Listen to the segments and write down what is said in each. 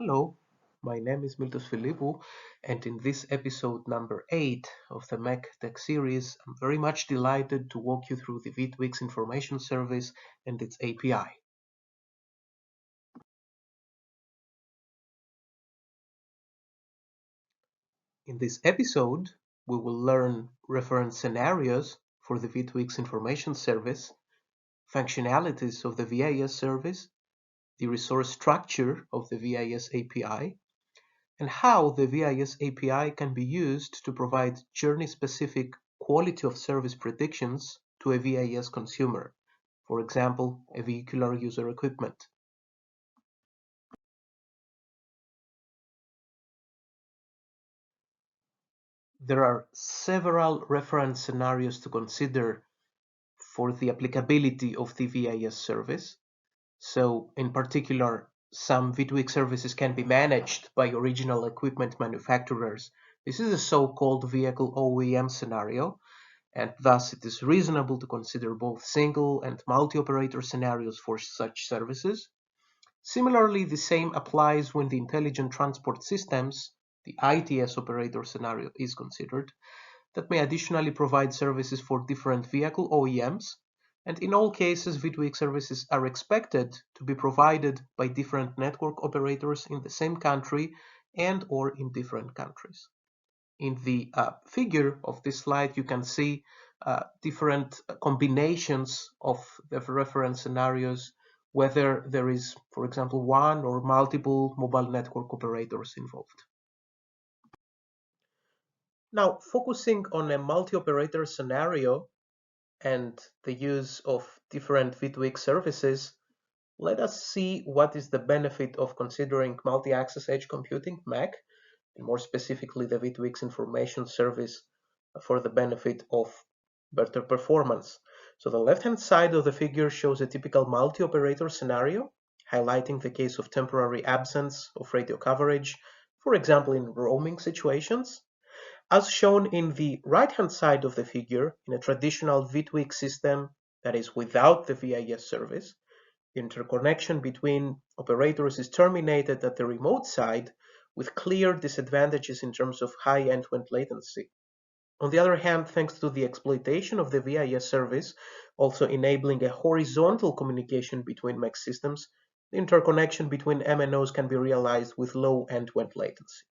Hello, my name is Miltos Filippou, and in this episode number 8 of the MEC Tech Series, I'm very much delighted to walk you through the V2X Information Service and its API. In this episode, we will learn reference scenarios for the V2X Information Service, functionalities of the VIS service, the resource structure of the VIS API, and how the VIS API can be used to provide journey-specific quality of service predictions to a VIS consumer, for example, a vehicular user equipment. There are several reference scenarios to consider for the applicability of the VIS service. So, in particular, some V2X services can be managed by original equipment manufacturers. This is a so-called vehicle OEM scenario, and thus it is reasonable to consider both single and multi-operator scenarios for such services. Similarly, the same applies when the intelligent transport systems, the ITS operator scenario, is considered, that may additionally provide services for different vehicle OEMs, and in all cases V2X services are expected to be provided by different network operators in the same country and or in different countries. In the figure of this slide, you can see different combinations of the reference scenarios, whether there is, for example, one or multiple mobile network operators involved. Now, focusing on a multi-operator scenario and the use of different V2X services, let us see what is the benefit of considering multi-access edge computing, MEC, and more specifically the V2X Information Service for the benefit of better performance. So the left-hand side of the figure shows a typical multi-operator scenario, highlighting the case of temporary absence of radio coverage, for example in roaming situations. As shown in the right-hand side of the figure, in a traditional V2X system that is without the VIS service, the interconnection between operators is terminated at the remote side with clear disadvantages in terms of high endpoint latency. On the other hand, thanks to the exploitation of the VIS service, also enabling a horizontal communication between MEC systems, the interconnection between MNOs can be realized with low end-to-end latency.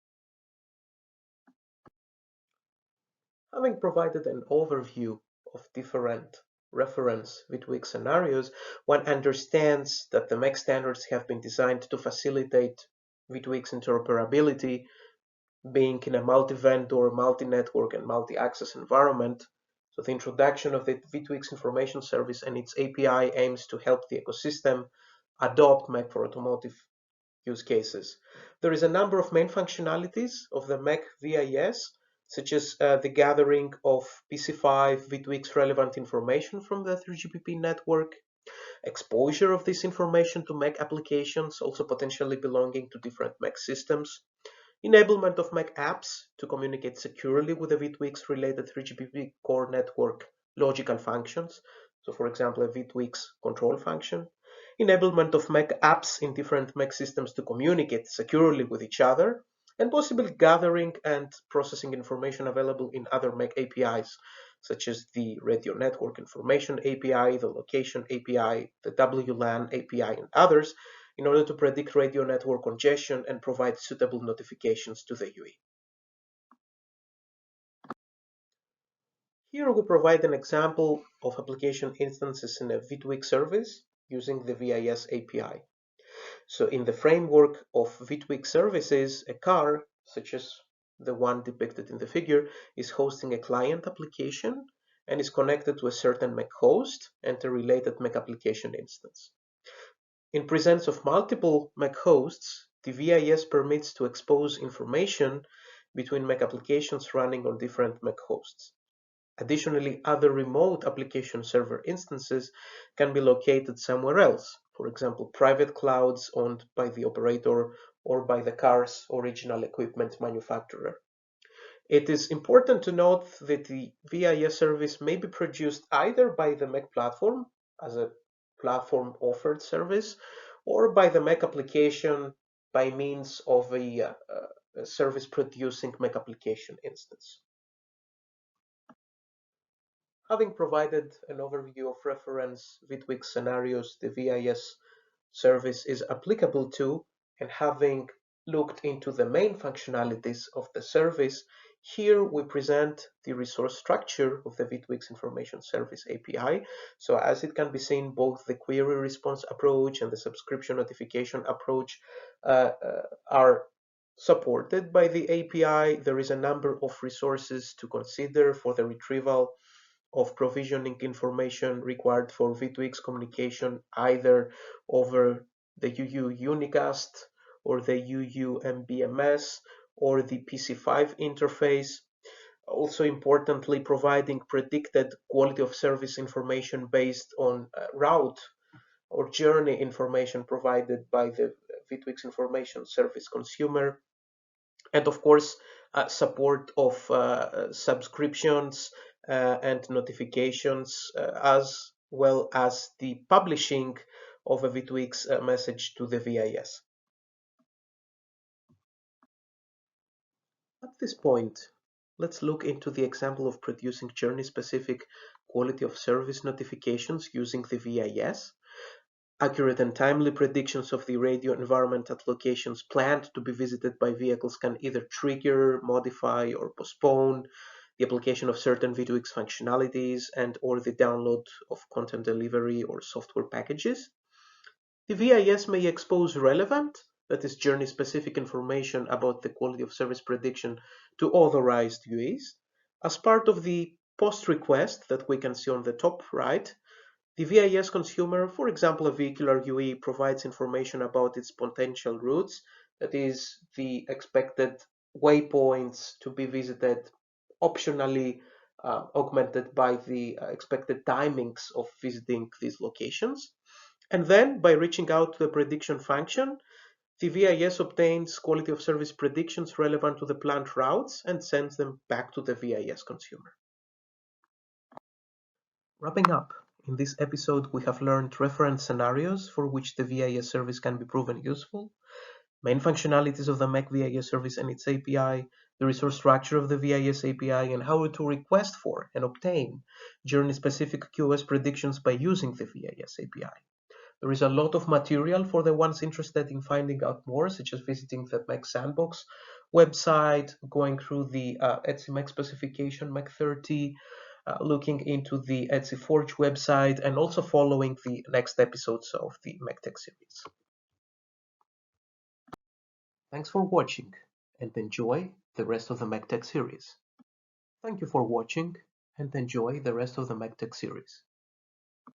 Having provided an overview of different reference V2X scenarios, one understands that the MEC standards have been designed to facilitate V2X interoperability, being in a multi-vendor, multi-network, and multi-access environment. So the introduction of the V2X Information Service and its API aims to help the ecosystem adopt MEC for automotive use cases. There is a number of main functionalities of the MEC VIS, such as the gathering of PC5 V2X relevant information from the 3GPP network, exposure of this information to MEC applications, also potentially belonging to different MEC systems, enablement of MEC apps to communicate securely with the V2X related 3GPP core network logical functions, so for example a V2X control function, enablement of MEC apps in different MEC systems to communicate securely with each other, and possibly gathering and processing information available in other MEC APIs, such as the Radio Network Information API, the Location API, the WLAN API, and others, in order to predict radio network congestion and provide suitable notifications to the UE. Here we provide an example of application instances in a V2X service using the VIS API. So in the framework of V2X services, a car, such as the one depicted in the figure, is hosting a client application and is connected to a certain MEC host and a related MEC application instance. In presence of multiple MEC hosts, the VIS permits to expose information between MEC applications running on different MEC hosts. Additionally, other remote application server instances can be located somewhere else, for example, private clouds owned by the operator or by the car's original equipment manufacturer. It is important to note that the VIS service may be produced either by the MEC platform as a platform offered service or by the MEC application by means of a service producing MEC application instance. Having provided an overview of reference V2X scenarios the VIS service is applicable to, and having looked into the main functionalities of the service, here we present the resource structure of the V2X Information Service API. So as it can be seen, both the query response approach and the subscription notification approach are supported by the API. There is a number of resources to consider for the retrieval of provisioning information required for V2X communication, either over the UU unicast or the UU MBMS or the PC5 interface. Also importantly, providing predicted quality of service information based on route or journey information provided by the V2X Information Service consumer. And of course, support of subscriptions and notifications, as well as the publishing of a V2X message to the VIS. At this point, let's look into the example of producing journey-specific quality of service notifications using the VIS. Accurate and timely predictions of the radio environment at locations planned to be visited by vehicles can either trigger, modify, or postpone the application of certain V2X functionalities and or the download of content delivery or software packages. The VIS may expose relevant, that is journey-specific information about the quality of service prediction to authorized UEs. As part of the post request that we can see on the top right, the VIS consumer, for example, a vehicular UE, provides information about its potential routes, that is, the expected waypoints to be visited, optionally augmented by the expected timings of visiting these locations. And then, by reaching out to the prediction function, the VIS obtains quality of service predictions relevant to the planned routes and sends them back to the VIS consumer. Wrapping up, in this episode we have learned reference scenarios for which the VIS service can be proven useful, main functionalities of the MEC VIS service and its API, the resource structure of the VIS API, and how to request for and obtain journey-specific QoS predictions by using the VIS API. There is a lot of material for the ones interested in finding out more, such as visiting the MEC Sandbox website, going through the ETSI MEC specification MEC 30, looking into the ETSI Forge website, and also following the next episodes of the MEC Tech Series. Thanks for watching, and enjoy the rest of the MEC Tech Series. Thank you for watching, and enjoy the rest of the MEC Tech Series.